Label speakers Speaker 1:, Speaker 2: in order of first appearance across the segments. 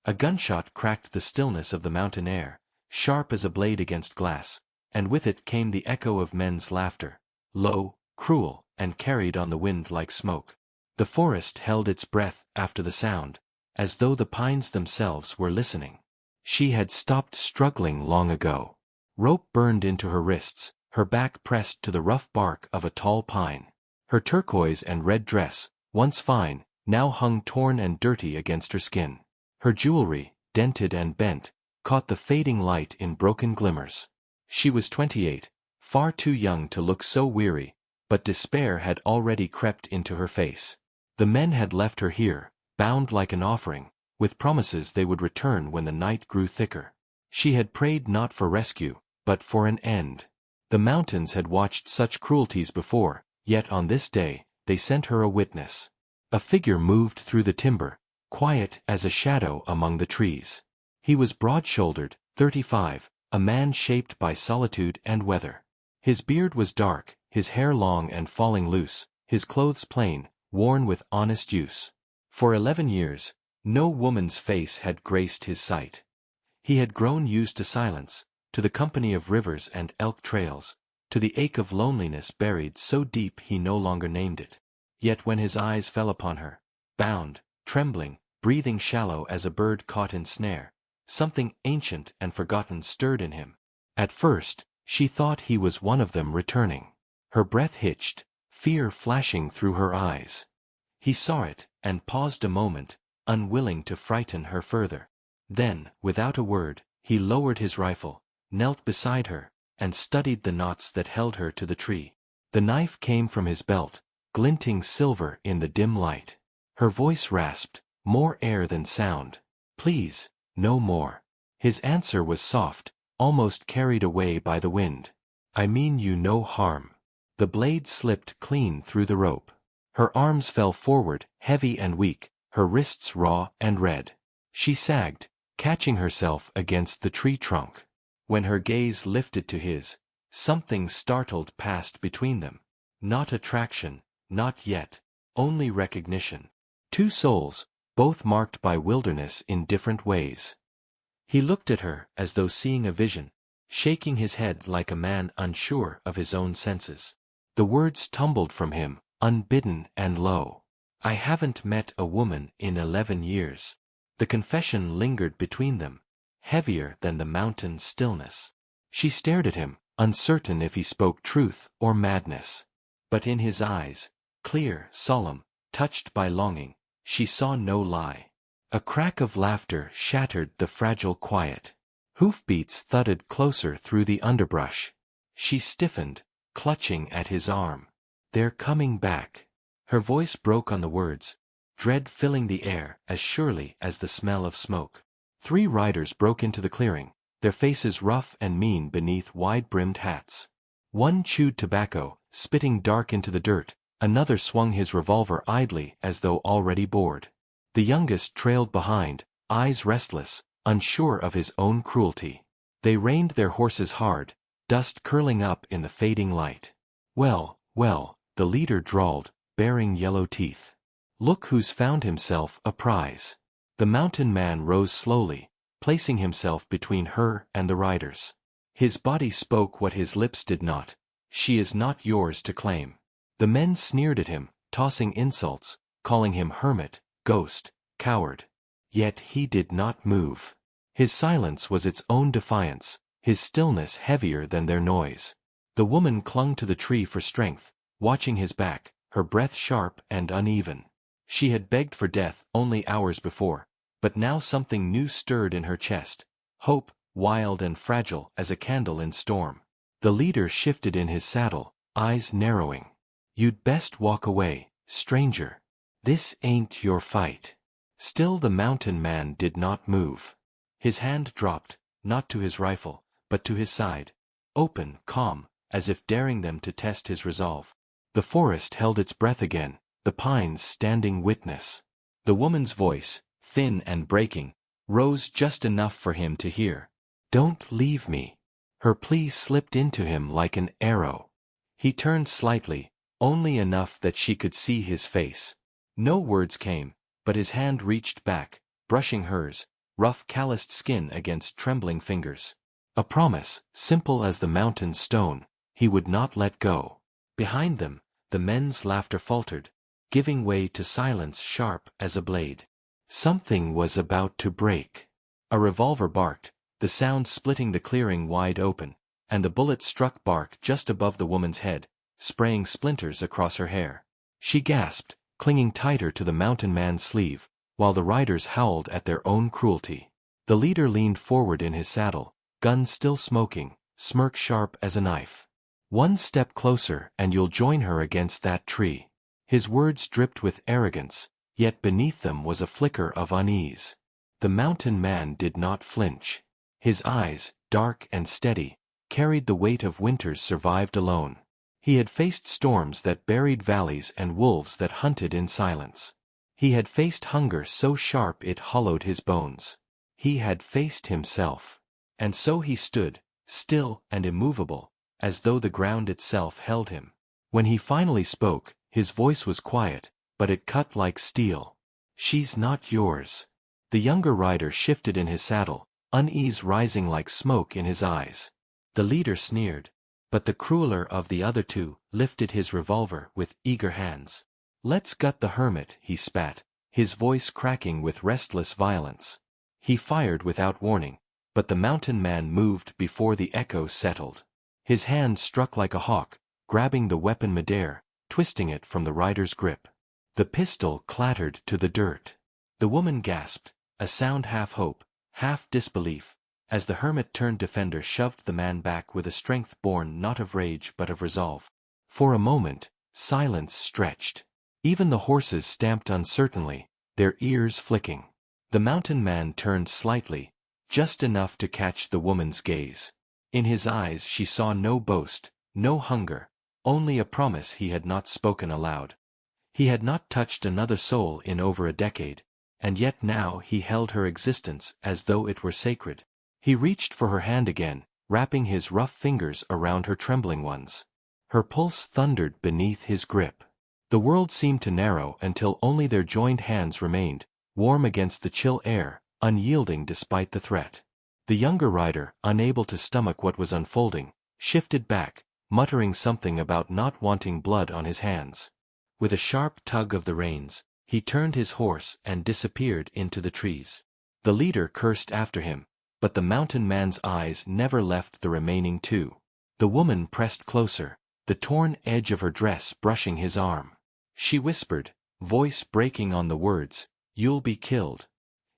Speaker 1: A gunshot cracked the stillness of the mountain air, sharp as a blade against glass, and with it came the echo of men's laughter, low, cruel, and carried on the wind like smoke. The forest held its breath after the sound, as though the pines themselves were listening. She had stopped struggling long ago. Rope burned into her wrists, her back pressed to the rough bark of a tall pine. Her turquoise and red dress, once fine, now hung torn and dirty against her skin. Her jewelry, dented and bent, caught the fading light in broken glimmers. She was 28, far too young to look so weary, but despair had already crept into her face. The men had left her here, bound like an offering, with promises they would return when the night grew thicker. She had prayed not for rescue, but for an end. The mountains had watched such cruelties before, yet on this day, they sent her a witness. A figure moved through the timber, quiet as a shadow among the trees. He was broad-shouldered, 35, a man shaped by solitude and weather. His beard was dark, his hair long and falling loose, his clothes plain, worn with honest use. For 11 years, no woman's face had graced his sight. He had grown used to silence, to the company of rivers and elk trails, to the ache of loneliness buried so deep he no longer named it. Yet when his eyes fell upon her, bound, trembling, breathing shallow as a bird caught in snare, something ancient and forgotten stirred in him. At first, she thought he was one of them returning. Her breath hitched, fear flashing through her eyes. He saw it, and paused a moment, unwilling to frighten her further. Then, without a word, he lowered his rifle, knelt beside her, and studied the knots that held her to the tree. The knife came from his belt, glinting silver in the dim light. Her voice rasped, more air than sound. "Please, no more." His answer was soft, almost carried away by the wind. "I mean you no harm." The blade slipped clean through the rope. Her arms fell forward, heavy and weak, her wrists raw and red. She sagged, catching herself against the tree trunk. When her gaze lifted to his, something startled passed between them. Not attraction, not yet, only recognition. Two souls, both marked by wilderness in different ways. He looked at her as though seeing a vision, shaking his head like a man unsure of his own senses. The words tumbled from him, unbidden and low. "I haven't met a woman in 11 years. The confession lingered between them, heavier than the mountain stillness. She stared at him, uncertain if he spoke truth or madness. But in his eyes, clear, solemn, touched by longing, she saw no lie. A crack of laughter shattered the fragile quiet. Hoofbeats thudded closer through the underbrush. She stiffened, clutching at his arm. "They're coming back." Her voice broke on the words, dread filling the air as surely as the smell of smoke. 3 riders broke into the clearing, their faces rough and mean beneath wide-brimmed hats. One chewed tobacco, spitting dark into the dirt, another swung his revolver idly as though already bored. The youngest trailed behind, eyes restless, unsure of his own cruelty. They reined their horses hard, dust curling up in the fading light. "Well, well," the leader drawled, baring yellow teeth. "Look who's found himself a prize." The mountain man rose slowly, placing himself between her and the riders. His body spoke what his lips did not. "She is not yours to claim." The men sneered at him, tossing insults, calling him hermit, ghost, coward. Yet he did not move. His silence was its own defiance, his stillness heavier than their noise. The woman clung to the tree for strength, watching his back, her breath sharp and uneven. She had begged for death only hours before, but now something new stirred in her chest, hope, wild and fragile as a candle in storm. The leader shifted in his saddle, eyes narrowing. "You'd best walk away, stranger. This ain't your fight." Still the mountain man did not move. His hand dropped, not to his rifle, but to his side, open, calm, as if daring them to test his resolve. The forest held its breath again, the pines standing witness. The woman's voice, thin and breaking, rose just enough for him to hear. "Don't leave me." Her plea slipped into him like an arrow. He turned slightly, only enough that she could see his face. No words came, but his hand reached back, brushing hers, rough calloused skin against trembling fingers. A promise, simple as the mountain stone, he would not let go. Behind them, the men's laughter faltered, giving way to silence sharp as a blade. Something was about to break. A revolver barked, the sound splitting the clearing wide open, and the bullet struck bark just above the woman's head, spraying splinters across her hair. She gasped, clinging tighter to the mountain man's sleeve, while the riders howled at their own cruelty. The leader leaned forward in his saddle, gun still smoking, smirk sharp as a knife. "One step closer and you'll join her against that tree." His words dripped with arrogance, yet beneath them was a flicker of unease. The mountain man did not flinch. His eyes, dark and steady, carried the weight of winters survived alone. He had faced storms that buried valleys and wolves that hunted in silence. He had faced hunger so sharp it hollowed his bones. He had faced himself. And so he stood, still and immovable, as though the ground itself held him. When he finally spoke, his voice was quiet, but it cut like steel. "She's not yours." The younger rider shifted in his saddle, unease rising like smoke in his eyes. The leader sneered, but the crueler of the other two lifted his revolver with eager hands. "Let's gut the hermit," he spat, his voice cracking with restless violence. He fired without warning, but the mountain man moved before the echo settled. His hand struck like a hawk, grabbing the weapon midair, twisting it from the rider's grip. The pistol clattered to the dirt. The woman gasped, a sound half hope, half disbelief, as the hermit-turned defender shoved the man back with a strength born not of rage but of resolve. For a moment, silence stretched. Even the horses stamped uncertainly, their ears flicking. The mountain man turned slightly, just enough to catch the woman's gaze. In his eyes she saw no boast, no hunger, only a promise he had not spoken aloud. He had not touched another soul in over a decade, and yet now he held her existence as though it were sacred. He reached for her hand again, wrapping his rough fingers around her trembling ones. Her pulse thundered beneath his grip. The world seemed to narrow until only their joined hands remained, warm against the chill air, unyielding despite the threat. The younger rider, unable to stomach what was unfolding, shifted back, muttering something about not wanting blood on his hands. With a sharp tug of the reins, he turned his horse and disappeared into the trees. The leader cursed after him, but the mountain man's eyes never left the remaining two. The woman pressed closer, the torn edge of her dress brushing his arm. She whispered, voice breaking on the words, "You'll be killed."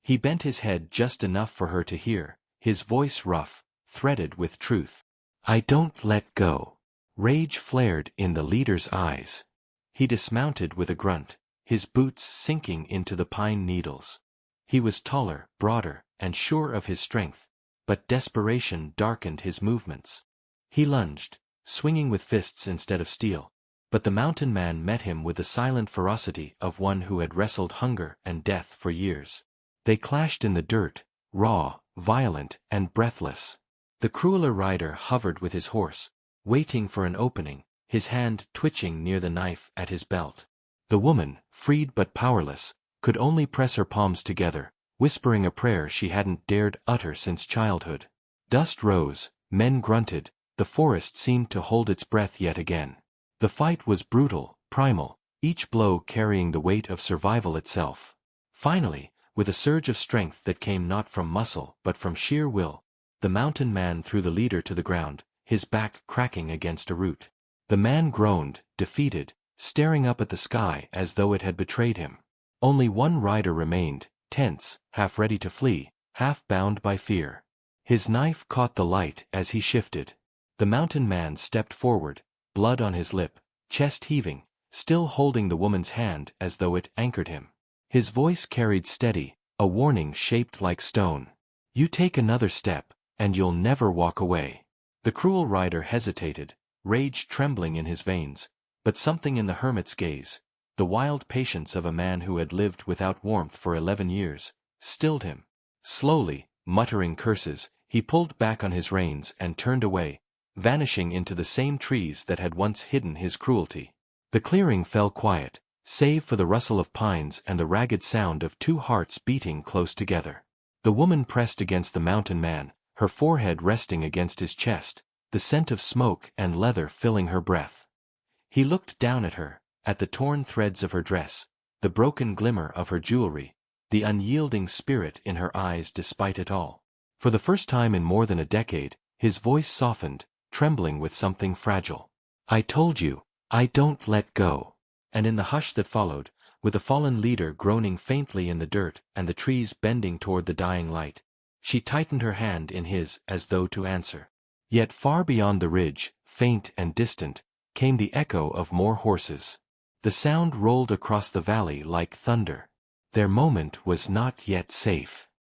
Speaker 1: He bent his head just enough for her to hear, his voice rough, threaded with truth. "I don't let go." Rage flared in the leader's eyes. He dismounted with a grunt, his boots sinking into the pine needles. He was taller, broader, and sure of his strength, but desperation darkened his movements. He lunged, swinging with fists instead of steel, but the mountain man met him with the silent ferocity of one who had wrestled hunger and death for years. They clashed in the dirt, raw, violent, and breathless. The crueler rider hovered with his horse, waiting for an opening, his hand twitching near the knife at his belt. The woman, freed but powerless, could only press her palms together, whispering a prayer she hadn't dared utter since childhood. Dust rose, men grunted, the forest seemed to hold its breath yet again. The fight was brutal, primal, each blow carrying the weight of survival itself. Finally, with a surge of strength that came not from muscle but from sheer will, the mountain man threw the leader to the ground, his back cracking against a root. The man groaned, defeated, staring up at the sky as though it had betrayed him. Only one rider remained, tense, half ready to flee, half bound by fear. His knife caught the light as he shifted. The mountain man stepped forward, blood on his lip, chest heaving, still holding the woman's hand as though it anchored him. His voice carried steady, a warning shaped like stone. "You take another step, and you'll never walk away." The cruel rider hesitated, rage trembling in his veins, but something in the hermit's gaze, the wild patience of a man who had lived without warmth for 11 years, stilled him. Slowly, muttering curses, he pulled back on his reins and turned away, vanishing into the same trees that had once hidden his cruelty. The clearing fell quiet, save for the rustle of pines and the ragged sound of two hearts beating close together. The woman pressed against the mountain man, her forehead resting against his chest, the scent of smoke and leather filling her breath. He looked down at her, at the torn threads of her dress, the broken glimmer of her jewelry, the unyielding spirit in her eyes despite it all. For the first time in more than a decade, his voice softened, trembling with something fragile. "I told you, I don't let go." And in the hush that followed, with the fallen leader groaning faintly in the dirt and the trees bending toward the dying light, she tightened her hand in his as though to answer. Yet far beyond the ridge, faint and distant, came the echo of more horses. The sound rolled across the valley like thunder. Their moment was not yet safe.